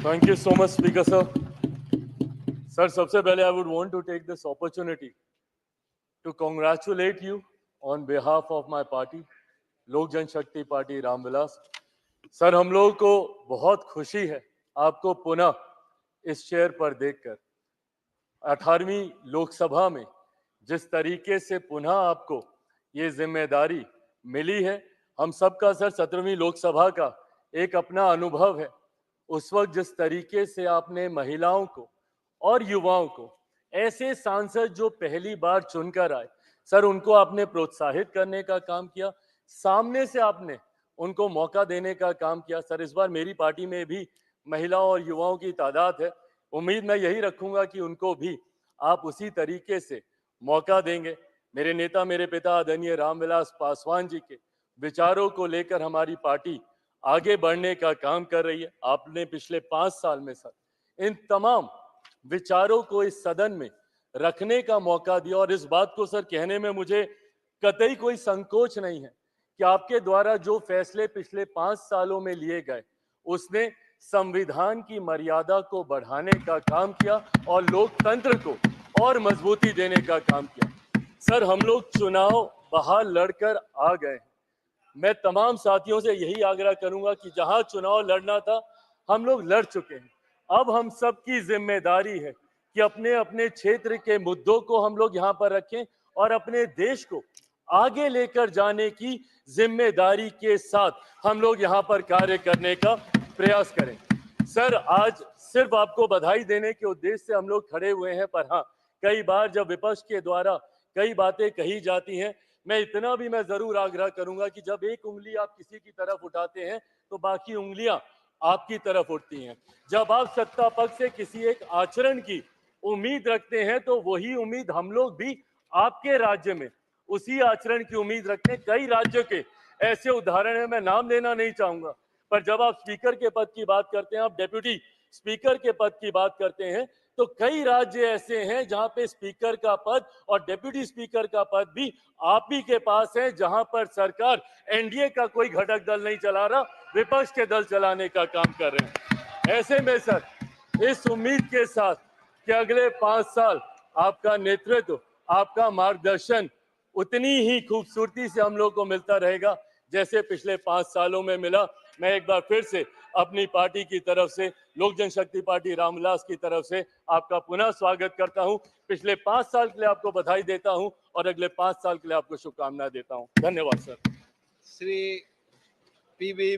Thank you so much, Speaker sir. Sir, सबसे पहले I would want to take this opportunity to congratulate you on behalf of my party, लोक जनशक्ति party Ramvilas. Sir, हम लोगों को बहुत खुशी है आपको पुनः इस चेयर पर देखकर. 18वीं लोकसभा में जिस तरीके से पुनः आपको ये जिम्मेदारी मिली है, हम सबका सर 17वीं लोकसभा का एक अपना अनुभव है. उस वक्त जिस तरीके से आपने महिलाओं को और युवाओं को, ऐसे सांसद जो पहली बार चुनकर आए, सर उनको आपने प्रोत्साहित करने का काम किया, सामने से आपने उनको मौका देने का काम किया. सर, इस बार मेरी पार्टी में भी महिलाओं और युवाओं की तादाद है. उम्मीद मैं यही रखूंगा कि उनको भी आप उसी तरीके से मौका देंगे. मेरे नेता, मेरे पिता आदरणीय रामविलास पासवान जी के विचारों को लेकर हमारी पार्टी आगे बढ़ने का काम कर रही है. आपने पिछले 5 साल में सर इन तमाम विचारों को इस सदन में रखने का मौका दिया और इस बात को सर कहने में मुझे कतई कोई संकोच नहीं है कि आपके द्वारा जो फैसले पिछले 5 सालों में लिए गए, उसने संविधान की मर्यादा को बढ़ाने का काम किया और लोकतंत्र को और मजबूती देने का काम किया. सर, हम लोग चुनाव बाहर लड़कर आ गए. मैं तमाम साथियों से यही आग्रह करूंगा कि जहां चुनाव लड़ना था, हम लोग लड़ चुके हैं. अब हम सबकी जिम्मेदारी है कि अपने अपने क्षेत्र के मुद्दों को हम लोग यहां पर रखें और अपने देश को आगे लेकर जाने की जिम्मेदारी के साथ हम लोग यहां पर कार्य करने का प्रयास करें. सर, आज सिर्फ आपको बधाई देने के उद्देश्य से हम लोग खड़े हुए हैं, पर हाँ, कई बार जब विपक्ष के द्वारा कई बातें कही जाती हैं, मैं इतना भी मैं जरूर आग्रह करूंगा कि जब एक उंगली आप किसी की तरफ उठाते हैं तो बाकी उंगलियां आपकी तरफ उठती हैं. जब आप सत्ता पक्ष से किसी एक आचरण की उम्मीद रखते हैं तो वही उम्मीद हम लोग भी आपके राज्य में उसी आचरण की उम्मीद रखते हैं. कई राज्यों के ऐसे उदाहरण है, मैं नाम लेना नहीं चाहूंगा, पर जब आप स्पीकर के पद की बात करते हैं, आप डेप्यूटी स्पीकर के पद की बात करते हैं, तो कई राज्य ऐसे हैं जहां पे स्पीकर का पद और डेप्यूटी स्पीकर का पद भी आप ही के पास है, जहां पर सरकार एनडीए का कोई घटक दल नहीं चला रहा, विपक्ष के दल चलाने का काम कर रहे हैं. ऐसे में सर, इस उम्मीद के साथ कि अगले 5 साल आपका नेतृत्व, आपका मार्गदर्शन उतनी ही खूबसूरती से हम लोग को मिलता रहेगा जैसे पिछले 5 सालों में मिला. मैं एक बार फिर से अपनी पार्टी की तरफ से, लोक जनशक्ति पार्टी रामविलास की तरफ से आपका पुनः स्वागत करता हूं. पिछले 5 साल के लिए आपको बधाई देता हूं और अगले 5 साल के लिए आपको शुभकामनाएं देता हूं. धन्यवाद सर. श्री पीवी